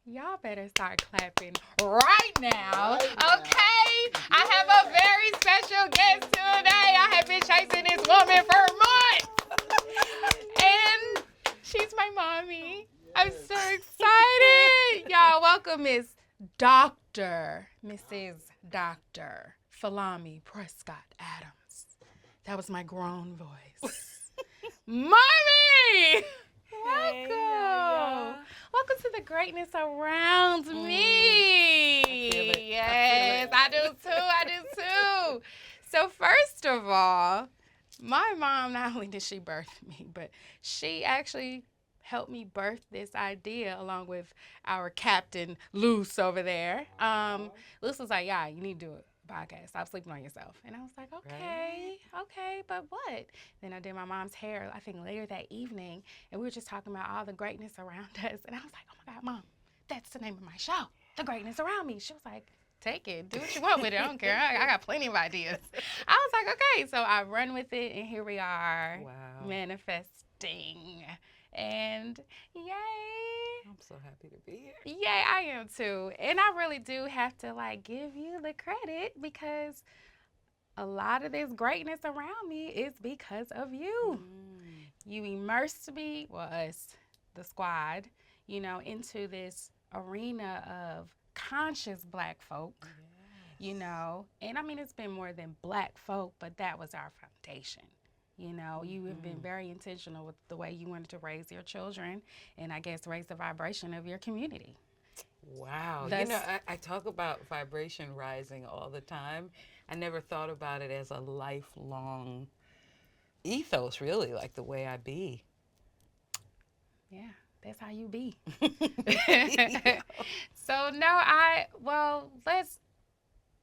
Y'all better start clapping right now. Right now. Okay? I have a very special guest today. I have been chasing this woman for months. And she's my mommy. I'm so excited. Y'all, welcome Miss Mrs. Dr. Phami Prescott Adams. That was my grown voice. Mommy! Welcome. Yeah. Welcome to the greatness around me. I feel it. Yes, I do too. So first of all, my mom, not only did she birth me, but she actually helped me birth this idea along with our captain, Luce, over there. Luce was like, yeah, you need to do it. Podcast. Stop sleeping on yourself. And I was like, okay, but what? Then I did my mom's hair, I think later that evening, and we were just talking about all the greatness around us. And I was like, oh my God, Mom, that's the name of my show, The Greatness Around Me. She was like, take it. Do what you want with it. I don't care. I got plenty of ideas. I was like, okay. So I run with it, and here we are, manifesting. And yay. I'm so happy to be here. Yeah, I am too. And I really do have to give you the credit because a lot of this greatness around me is because of you. You immersed me, well, us, the squad, into this arena of conscious Black folk, and I mean, it's been more than Black folk, but that was our foundation. You have been very intentional with the way you wanted to raise your children and I guess raise the vibration of your community. Wow. I talk about vibration rising all the time. I never thought about it as a lifelong ethos, really, like the way I be. Yeah, that's how you be. Yeah. So,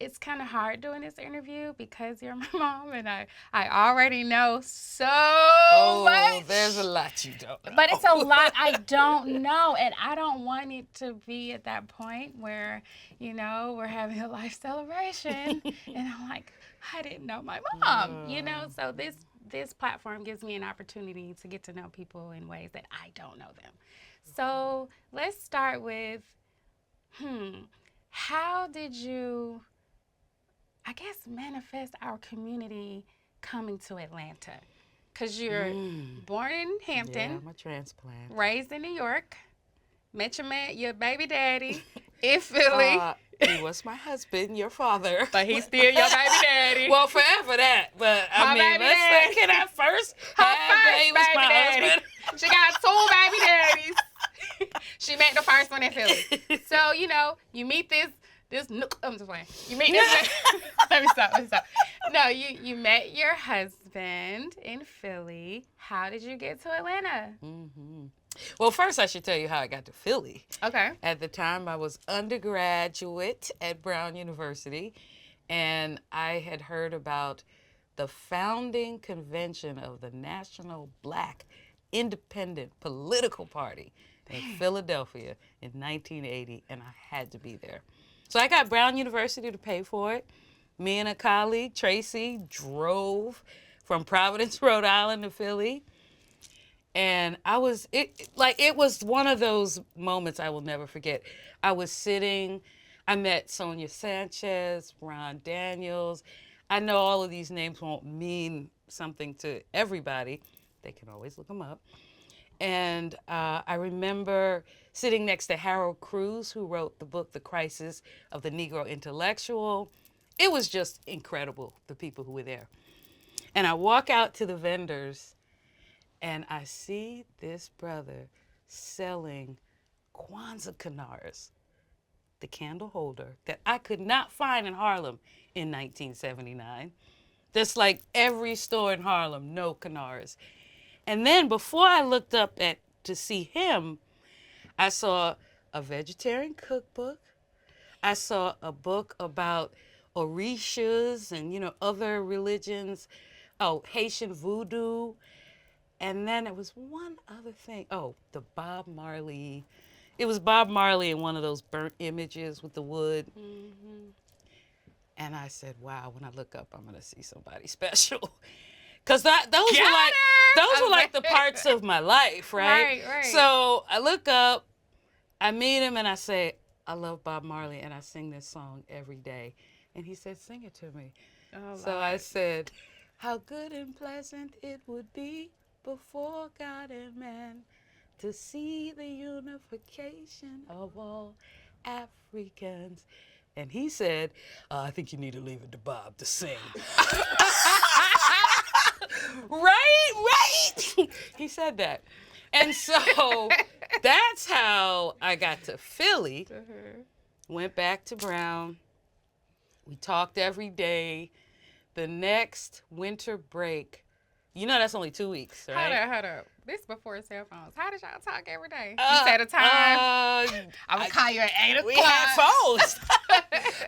it's kind of hard doing this interview because you're my mom and I already know so much. There's a lot you don't know. But it's a lot I don't know, and I don't want it to be at that point where, we're having a life celebration, and I'm like, I didn't know my mom, So this platform gives me an opportunity to get to know people in ways that I don't know them. So let's start with, how did you, I guess, manifest our community coming to Atlanta? Because you're born in Hampton. Yeah, I'm a transplant. Raised in New York. Met your baby daddy in Philly. He was my husband, your father. But he's still your baby daddy. Well, forever that. But Her baby daddy. can I first? Her first he was baby my daddy. husband. She got 2 baby daddies. She met the first one in Philly. So, you meet this, I'm just playing. You meet this, let me stop. No, you met your husband in Philly. How did you get to Atlanta? Well, first I should tell you how I got to Philly. Okay. At the time, I was undergraduate at Brown University, and I had heard about the founding convention of the National Black Independent Political Party in Philadelphia in 1980, and I had to be there. So I got Brown University to pay for it. Me and a colleague, Tracy, drove from Providence, Rhode Island to Philly. And it was one of those moments I will never forget. I was sitting, I met Sonia Sanchez, Ron Daniels. I know all of these names won't mean something to everybody. They can always look them up. And I remember sitting next to Harold Cruz, who wrote the book, The Crisis of the Negro Intellectual. It was just incredible, the people who were there. And I walk out to the vendors, and I see this brother selling Kwanzaa canars, the candle holder that I could not find in Harlem in 1979. Just like every store in Harlem, no canars. And then before I looked up to see him, I saw a vegetarian cookbook. I saw a book about Orishas and, other religions. Haitian voodoo. And then there was one other thing. The Bob Marley. It was Bob Marley in one of those burnt images with the wood. And I said, wow, when I look up, I'm going to see somebody special. Because those were like the parts of my life, right? Right. So I look up, I meet him and I say, I love Bob Marley and I sing this song every day. And he said, sing it to me. Oh, So I Lord. said, how good and pleasant it would be before God and man to see the unification of all Africans. And he said, I think you need to leave it to Bob to sing. Right? He said that. And so that's how I got to Philly, went back to Brown. We talked every day. The next winter break, you know that's only 2 weeks, right? Hold up. This before cell phones. How did y'all talk every day? You set a time. I would call you at 8 o'clock. We had phones.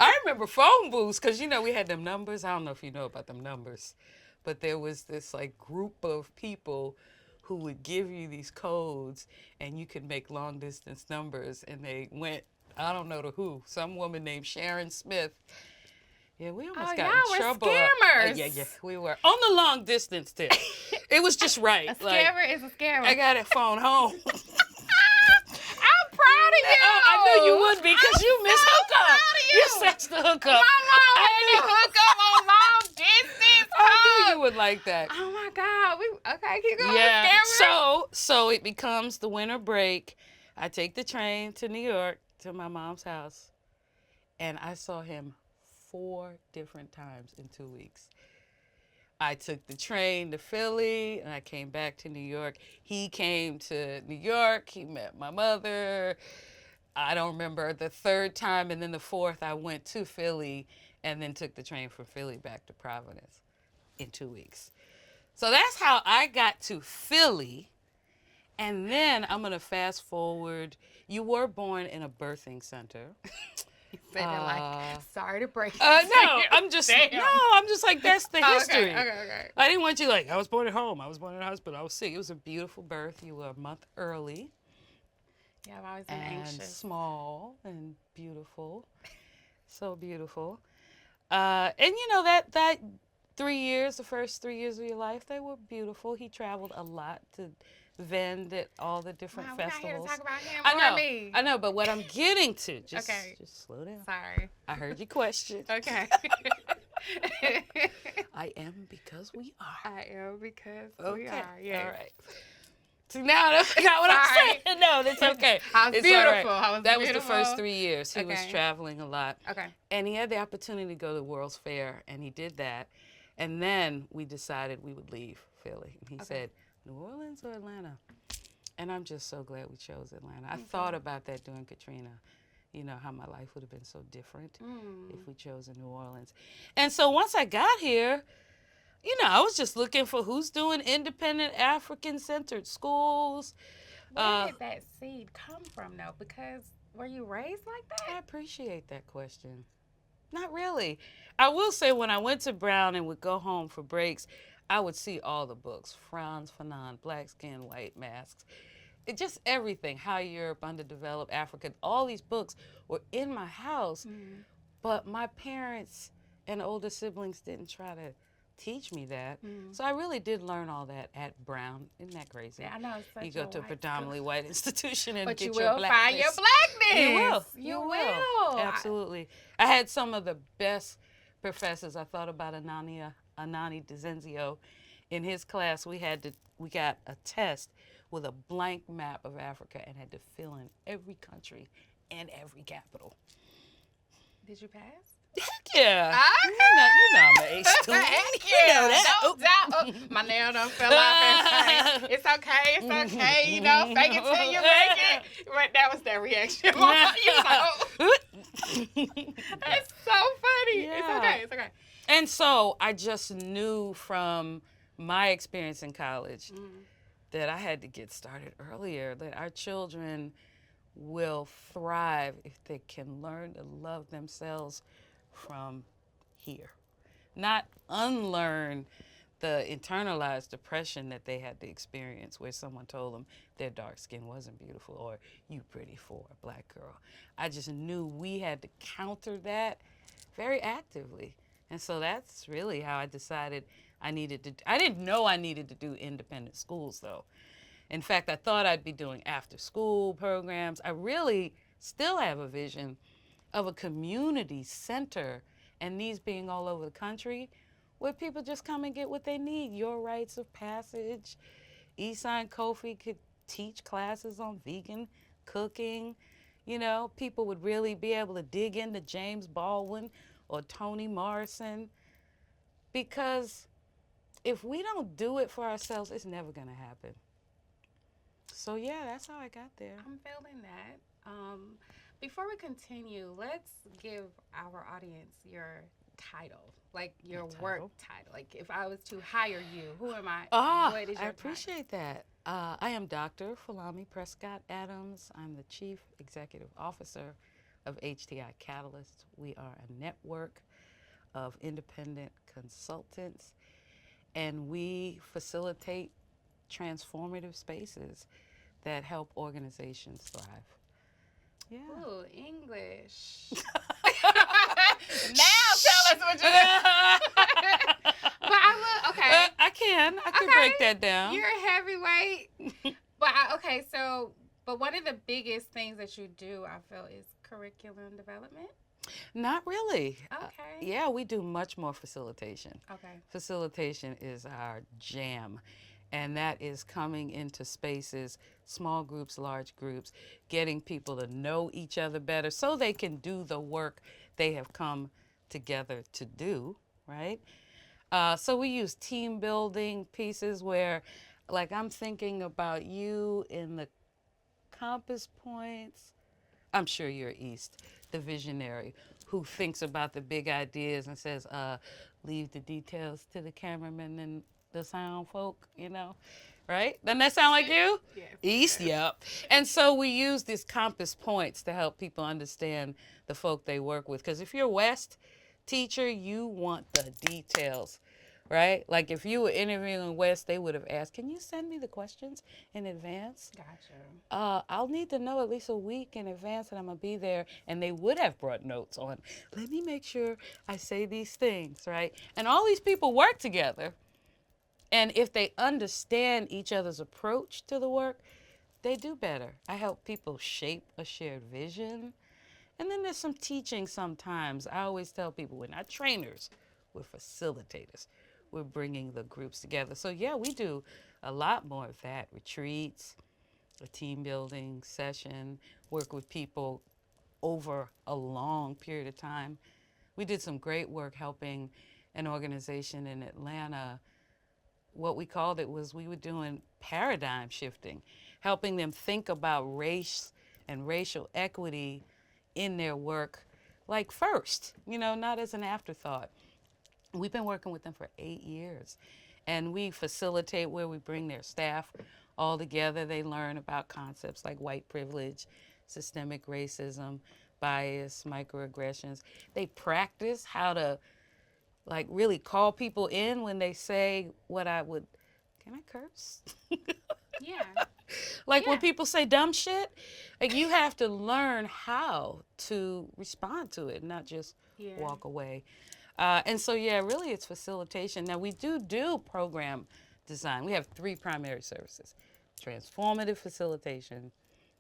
I remember phone booths because, you know, we had them numbers. I don't know if you know about them numbers. But there was this, like, group of people who would give you these codes, and you could make long-distance numbers. And they went, I don't know to who, some woman named Sharon Smith. Yeah, we almost got in trouble. Scammers. Yeah, we were. On the long distance tip. It was just right. A scammer is a scammer. I got it phone home. I'm proud of you. Oh, I knew you would be because you miss hookup. You snatched the hookup. My mom had to hook up on long distance. I knew you would like that. Oh my God. Okay, keep going. Yeah. Scammer. So it becomes the winter break. I take the train to New York to my mom's house, and I saw him 4 different times in 2 weeks. I took the train to Philly, and I came back to New York. He came to New York. He met my mother. I don't remember the 3rd time, and then the 4th, I went to Philly and then took the train from Philly back to Providence in 2 weeks. So that's how I got to Philly. And then I'm going to fast forward. You were born in a birthing center. Sorry to break it. No, I'm just like, that's the history. Okay. I didn't want you like, I was born at home. I was born in a hospital. I was sick. It was a beautiful birth. You were a month early. Yeah, I've always been and anxious. Small and beautiful. So beautiful. And you know, that 3 years, the first 3 years of your life, they were beautiful. He traveled a lot to vend at all the different festivals. We're not here to talk about him or me. I know, but what I'm getting to, just slow down. Sorry. I heard your question. Okay. I am because we are. I am because Okay. we are. Yeah. All right. So now I forgot what I'm saying. No, that's okay. I was it's beautiful. All right. That was the first 3 years. He was Okay. traveling a lot. Okay. And he had the opportunity to go to the World's Fair, and he did that. And then we decided we would leave Philly. And he said, New Orleans or Atlanta? And I'm just so glad we chose Atlanta. I thought about that during Katrina, you know, how my life would have been so different if we chose in New Orleans. And so once I got here, you know, I was just looking for who's doing independent African-centered schools. Where did that seed come from, though? Because were you raised like that? I appreciate that question. Not really. I will say when I went to Brown and would go home for breaks, I would see all the books, Franz Fanon, Black Skin, White Masks. It just everything, How Europe, Underdeveloped Africa, all these books were in my house, but my parents and older siblings didn't try to teach me that. So I really did learn all that at Brown. Isn't that crazy? Yeah, I know. It's such You go to a predominantly white institution and but get you your will blackness. find your blackness. You will. You will. Absolutely. I had some of the best professors. I thought about Anani DeZenzio. In his class, we got a test with a blank map of Africa and had to fill in every country and every capital. Did you pass? Heck yeah. Okay. You know I'm an A student. Thank You know that. No doubt. My nail done fell off. It's okay. It's okay. You know, fake it till you make it. But that was their reaction. You was like, oh. That's so funny. Yeah. It's okay. It's okay. And so I just knew from my experience in college that I had to get started earlier, that our children will thrive if they can learn to love themselves from here. Not unlearn the internalized depression that they had to experience where someone told them their dark skin wasn't beautiful or you pretty for a black girl. I just knew we had to counter that very actively. And so that's really how I decided I didn't know I needed to do independent schools though. In fact, I thought I'd be doing after school programs. I really still have a vision of a community center, and these being all over the country, where people just come and get what they need. Your rites of passage. Isan Kofi could teach classes on vegan cooking. You know, people would really be able to dig into James Baldwin or Toni Morrison, because if we don't do it for ourselves, it's never going to happen. So, yeah, that's how I got there. I'm feeling that. Before we continue, let's give our audience your title, like your work title. Like if I was to hire you, who am I? What is your I appreciate that. I am Dr. Phami Prescott Adams. I'm the Chief Executive Officer of HTI Catalyst. We are a network of independent consultants, and we facilitate transformative spaces that help organizations thrive. Yeah. Ooh, English. Now tell us what you But I will, okay. I can break that down. You're a heavyweight. But one of the biggest things that you do, I feel, is curriculum development. Not really. Okay. Yeah, we do much more facilitation. Okay. Facilitation is our jam. And that is coming into spaces, small groups, large groups, getting people to know each other better so they can do the work they have come together to do, right? So we use team building pieces where, like, I'm thinking about you in the compass points. I'm sure you're East, the visionary, who thinks about the big ideas and says, leave the details to the cameraman and the sound folk, you know, right? Doesn't that sound like you? Yes. East, yep. And so we use these compass points to help people understand the folk they work with. Because if you're West teacher, you want the details, right? Like if you were interviewing West, they would have asked, can you send me the questions in advance? Gotcha. I'll need to know at least a week in advance that I'm going to be there. And they would have brought notes on, let me make sure I say these things, right? And all these people work together. And if they understand each other's approach to the work, they do better. I help people shape a shared vision. And then there's some teaching sometimes. I always tell people we're not trainers, we're facilitators. We're bringing the groups together. So yeah, we do a lot more of that. Retreats, a team building session, work with people over a long period of time. We did some great work helping an organization in Atlanta. What we called it was we were doing paradigm shifting, helping them think about race and racial equity in their work, like first, you know, not as an afterthought. We've been working with them for 8 years, and we facilitate where we bring their staff all together. They learn about concepts like white privilege, systemic racism, bias, microaggressions. They practice how to like really call people in when they say what I would, can I curse? Yeah. Like when people say dumb shit, like you have to learn how to respond to it, not just walk away. And so, yeah, really it's facilitation. Now we do program design. We have 3 primary services: transformative facilitation,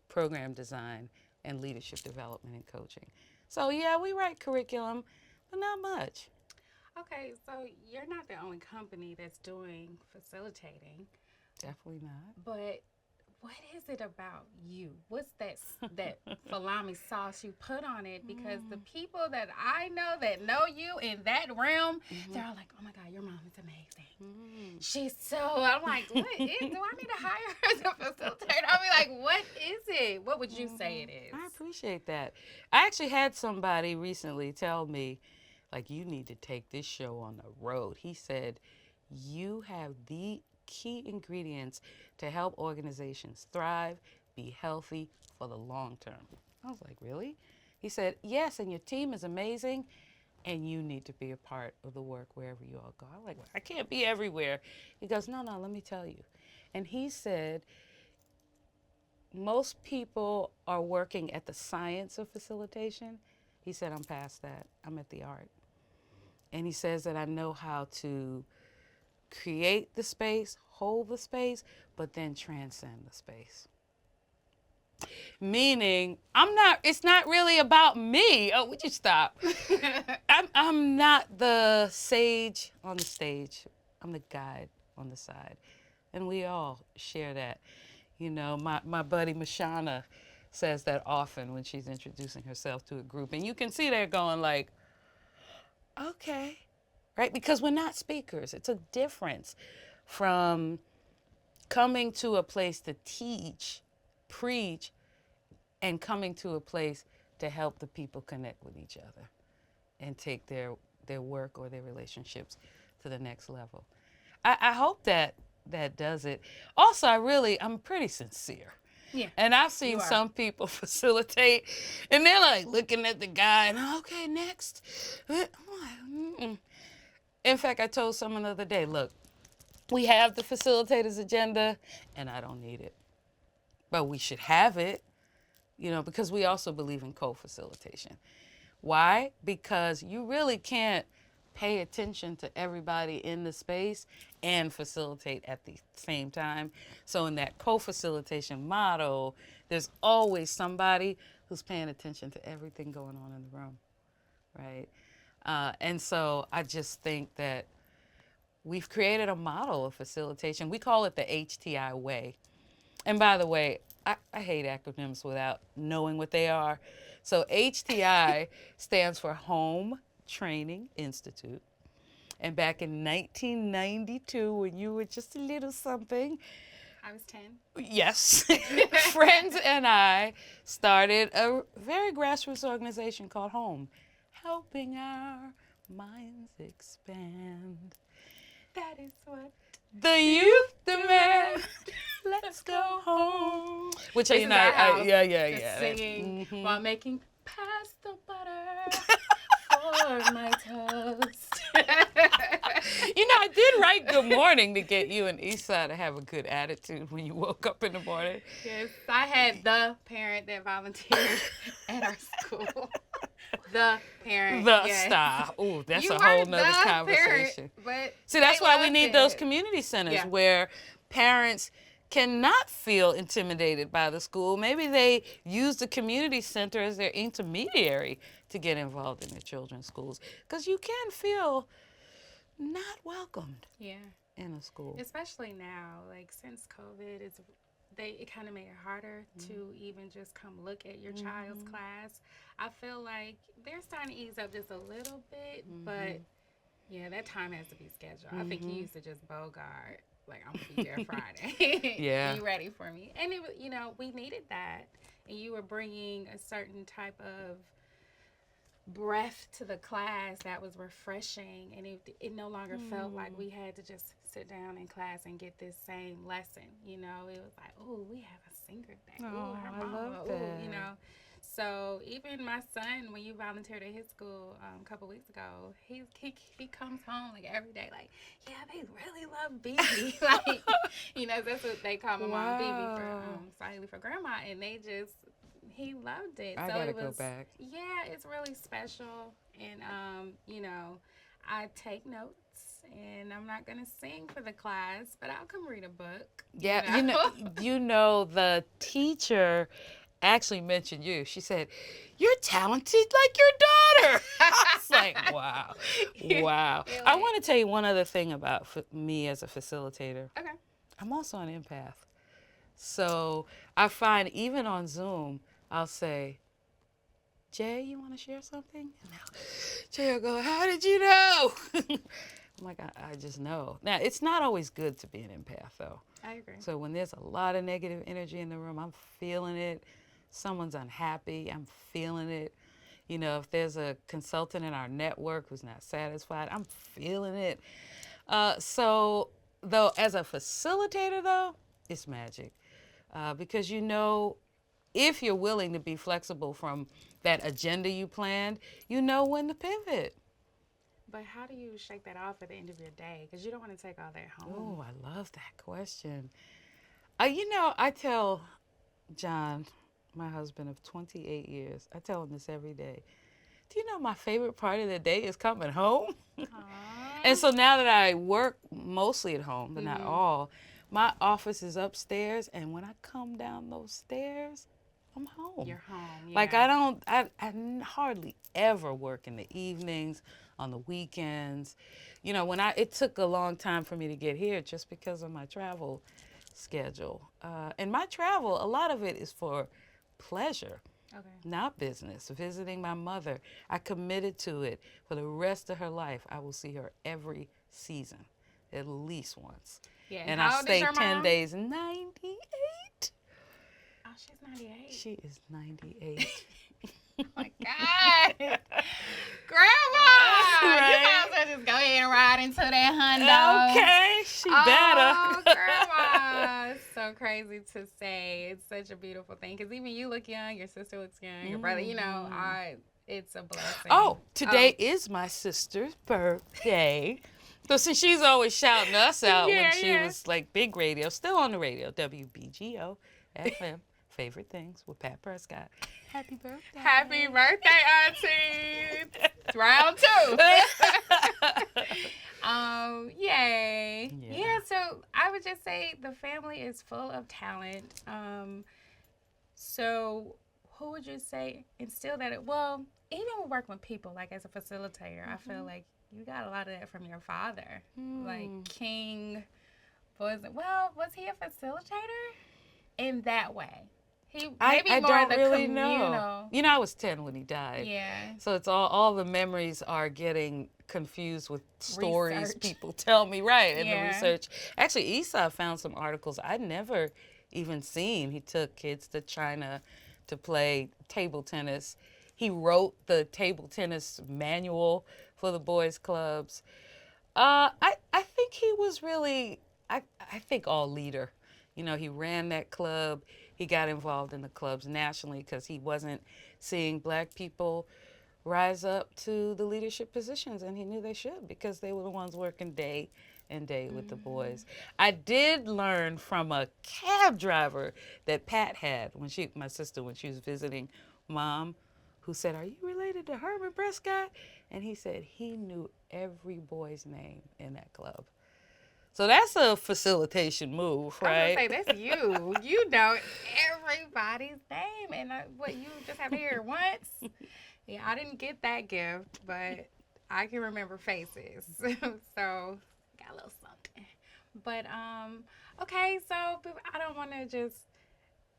program design, and leadership development and coaching. So yeah, we write curriculum, but not much. Okay, so you're not the only company that's doing facilitating. Definitely not. But what is it about you? What's that salami sauce you put on it? Because the people that I know you in that realm, they're all like, oh my God, your mom is amazing. She's so, I'm like, do I need to hire her as a facilitator? I'll be like, what is it? What would you say it is? I appreciate that. I actually had somebody recently tell me, like, you need to take this show on the road. He said, you have the key ingredients to help organizations thrive, be healthy for the long term. I was like, really? He said, yes, and your team is amazing, and you need to be a part of the work wherever you all go. I'm like, I can't be everywhere. He goes, no, let me tell you. And he said, most people are working at the science of facilitation. He said, I'm past that. I'm at the art. And he says that I know how to create the space, hold the space, but then transcend the space. Meaning, it's not really about me. Oh, would you stop? I'm not the sage on the stage. I'm the guide on the side. And we all share that. You know, my buddy Mashana says that often when she's introducing herself to a group. And you can see they're going like, okay, right? Because we're not speakers. It's a difference from coming to a place to teach, preach, and coming to a place to help the people connect with each other and take their work or their relationships to the next level. I hope that does it. Also, I'm pretty sincere. Yeah. And I've seen some people facilitate, and they're like looking at the guy, and okay, next. I'm like, mm-mm. In fact, I told someone the other day, look, we have the facilitator's agenda, and I don't need it. But we should have it, you know, because we also believe in co-facilitation. Why? Because you really can't pay attention to everybody in the space and facilitate at the same time. So in that co-facilitation model, there's always somebody who's paying attention to everything going on in the room, right? And so I just think that we've created a model of facilitation. We call it the HTI way. And by the way, I hate acronyms without knowing what they are. So HTI stands for Home Training Institute. And back in 1992, when you were just a little something, I was 10. Yes. Friends and I started a very grassroots organization called Home, helping our minds expand. That is what the youth demand. Let's go home. Which this you is know, our house, yeah. singing while making pass the butter for my toast. You know, I did write good morning to get you and Issa to have a good attitude when you woke up in the morning. Yes, I had the parent that volunteered at our school. The parent. Stop. Oh, that's you a whole weren't nother the conversation. Parent, but see, that's why we loved need it. those community centers where parents cannot feel intimidated by the school. Maybe they use the community center as their intermediary to get involved in their children's schools. Because you can feel not welcomed in a school. Especially now, like since COVID, it kind of made it harder to even just come look at your child's class. I feel like they're starting to ease up just a little bit, but yeah, that time has to be scheduled. I think you used to just bogart, like, I'm going to be there Friday. Yeah. You ready for me? And, you know, we needed that. And you were bringing a certain type of breath to the class that was refreshing. And it no longer felt like we had to just sit down in class and get this same lesson. You know, it was like, oh, we have a singer day. Oh, her I mama. love that. You know. So even my son, when you volunteered at his school a couple weeks ago, he comes home like every day, like, yeah, they really love BB. Like, you know, that's what they call my mom, BB for Swahili for grandma, and he loved it. I gotta go back. Yeah, it's really special, and you know, I take notes. And I'm not gonna sing for the class, but I'll come read a book. Yeah, you know, the teacher actually mentioned you. She said, "You're talented like your daughter." I was like, wow. Wow. I want to tell you one other thing about me as a facilitator. Okay. I'm also an empath. So I find even on Zoom, I'll say, "Jay, you want to share something?" And Jay will go, "How did you know?" I'm like, I just know. Now, it's not always good to be an empath, though. I agree. So when there's a lot of negative energy in the room, I'm feeling it. Someone's unhappy, I'm feeling it. You know, if there's a consultant in our network who's not satisfied, I'm feeling it. So, though, as a facilitator, though, it's magic. Because you know, if you're willing to be flexible from that agenda you planned, you know when to pivot. But how do you shake that off at the end of your day? Because you don't want to take all that home. Oh, I love that question. You know, I tell John, my husband of 28 years, I tell him this every day. do you know my favorite part of the day is coming home? Aw. And so now that I work mostly at home, but not Mhm. all, my office is upstairs, and when I come down those stairs, I'm home. You're home. Like Yeah. hardly ever work in the evenings, on the weekends. You know, it took a long time for me to get here just because of my travel schedule. And my travel, a lot of it is for pleasure, Okay. not business. Visiting my mother, I committed to it for the rest of her life. I will see her every season, at least once. Yeah. And I How old is stay your 10 mom? days, 98. Oh, she's 98. She is 98. Oh my God. Grandma! You might as well just go ahead and ride into that hundo. Okay, she Oh, better. Grandma. It's so crazy to say. It's such a beautiful thing because even you look young, your sister looks young, your brother, it's a blessing. Oh, today is my sister's birthday. So since she's always shouting us out when she was like big radio, still on the radio, WBGO FM, Favorite Things with Pat Prescott. Happy birthday. Happy birthday, Auntie. It's round 2. Yay. Yeah, so I would just say the family is full of talent. So who would you say instill that? Well, even with working with people, like as a facilitator, I feel like you got a lot of that from your father. Like King was he a facilitator? In that way. He maybe I more don't the really communal. know. You know, I was 10 when he died. Yeah. So it's all the memories are getting confused with stories Research. people tell me, right, in the Yeah. research. Actually, Esau found some articles I'd never even seen. He took kids to China to play table tennis. He wrote the table tennis manual for the boys' clubs. I think he was really, I think all leader. You know, he ran that club. He got involved in the clubs nationally because he wasn't seeing black people rise up to the leadership positions, and he knew they should because they were the ones working day and day with the boys. I did learn from a cab driver that Pat had my sister, when she was visiting mom, who said, "Are you related to Phami Prescott?" And he said he knew every boy's name in that club. So that's a facilitation move, right? I was gonna say that's you. You know everybody's name, and what you just have to hear it once. Yeah, I didn't get that gift, but I can remember faces. So got a little something. But okay, so I don't want to just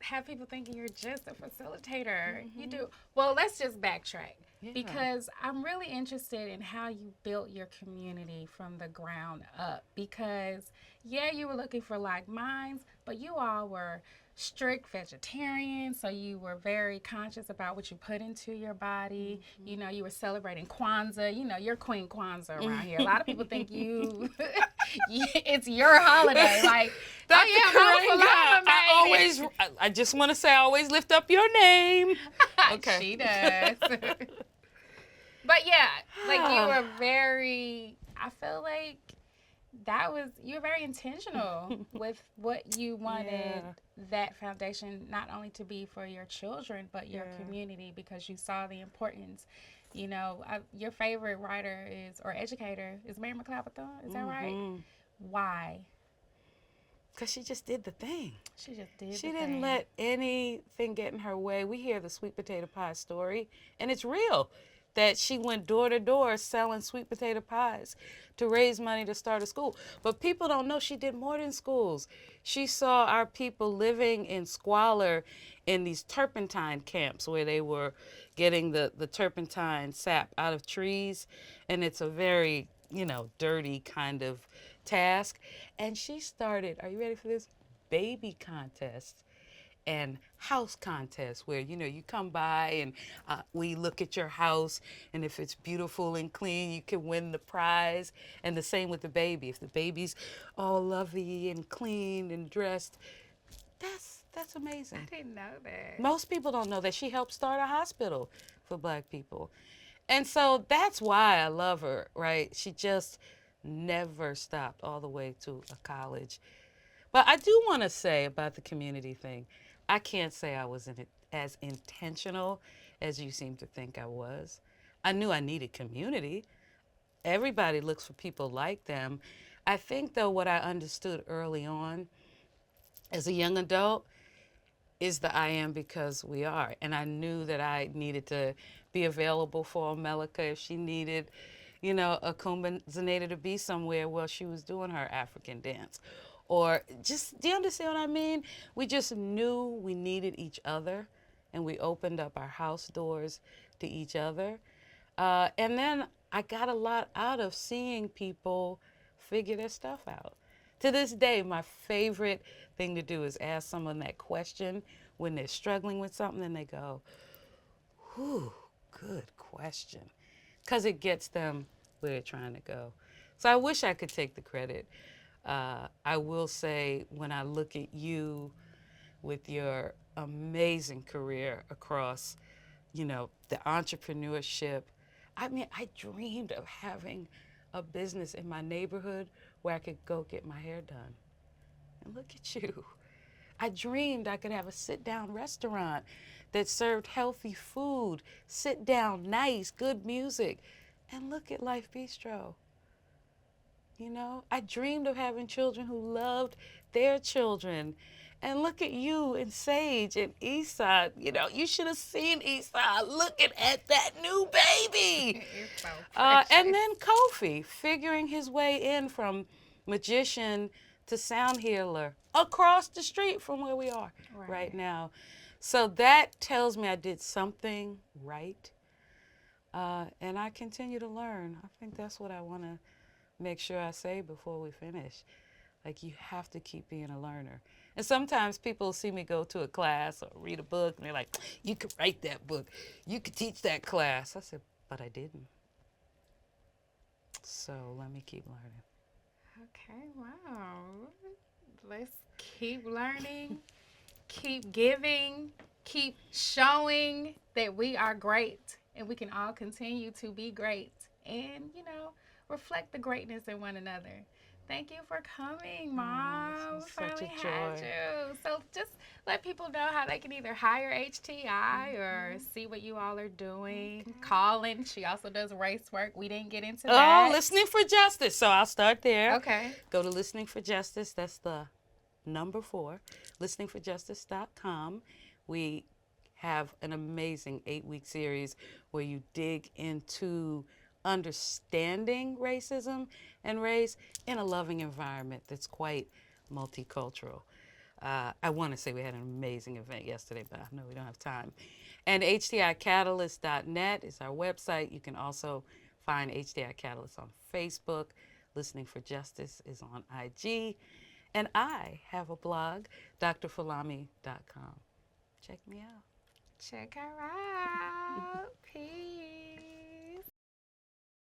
have people thinking you're just a facilitator. You do. Well, let's just backtrack. Yeah. Because I'm really interested in how you built your community from the ground up. Because, yeah, you were looking for like minds, but you all were strict vegetarians, so you were very conscious about what you put into your body. You know, you were celebrating Kwanzaa. You know, you're Queen Kwanzaa around here. A lot of people think it's your holiday. Like, Dr. I just want to say, I always lift up your name. Okay. She does. But yeah, like you were I feel like you were very intentional with what you wanted that foundation not only to be for your children, but your community, because you saw the importance. You know, your favorite writer or educator is Mary McLeod Bethune. Is that right? Why? Because she just did the thing. She just did She didn't let anything get in her way. We hear the sweet potato pie story, and it's real, that she went door to door selling sweet potato pies to raise money to start a school. But people don't know she did more than schools. She saw our people living in squalor in these turpentine camps where they were getting the turpentine sap out of trees, and it's a very, dirty kind of task. And she started, are you ready for this? Baby contests and house contests where, you come by and we look at your house, and if it's beautiful and clean, you can win the prize. And the same with the baby. If the baby's all lovely and clean and dressed, that's amazing. I didn't know that. Most people don't know that she helped start a hospital for black people. And so that's why I love her, right? She just never stopped all the way to a college. But I do want to say about the community thing, I can't say I was as intentional as you seem to think I was. I knew I needed community. Everybody looks for people like them. I think, though, what I understood early on as a young adult is the I am because we are. And I knew that I needed to be available for Melika if she needed, you know, a Kumbenzinator to be somewhere while she was doing her African dance. Or just, do you understand what I mean? We just knew we needed each other, and we opened up our house doors to each other. And then I got a lot out of seeing people figure their stuff out. To this day, my favorite thing to do is ask someone that question when they're struggling with something and they go, whew, good question. Because it gets them where they're trying to go. So I wish I could take the credit. I will say, when I look at you with your amazing career across, you know, the entrepreneurship, I mean, I dreamed of having a business in my neighborhood where I could go get my hair done. And look at you. I dreamed I could have a sit-down restaurant that served healthy food, sit down, nice, good music. And look at Life Bistro. You know, I dreamed of having children who loved their children. And look at you and Sage and Eastside. You know, you should have seen Eastside looking at that new baby. It's so precious. And then Kofi figuring his way in from magician to sound healer across the street from where we are right now. So that tells me I did something right. And I continue to learn. I think that's what I want to make sure I say before we finish. Like, you have to keep being a learner. And sometimes people see me go to a class or read a book, and they're like, you could write that book. You could teach that class. I said, but I didn't. So let me keep learning. Okay, wow. Let's keep learning, keep giving, keep showing that we are great and we can all continue to be great and, you know, reflect the greatness in one another. Thank you for coming, Mom. This was such Finally a had joy. you. So just let people know how they can either hire HTI or see what you all are doing. Calling. She also does race work. We didn't get into that. Oh, Listening for Justice. So I'll start there. Okay. Go to Listening for Justice. That's the number 4. Listeningforjustice.com. We have an amazing 8-week series where you dig into understanding racism and race in a loving environment that's quite multicultural. I want to say we had an amazing event yesterday, but I know we don't have time. And HTICatalyst.net is our website. You can also find HTI Catalyst on Facebook. Listening for Justice is on IG. And I have a blog, drphilami.com. Check me out. Check her out.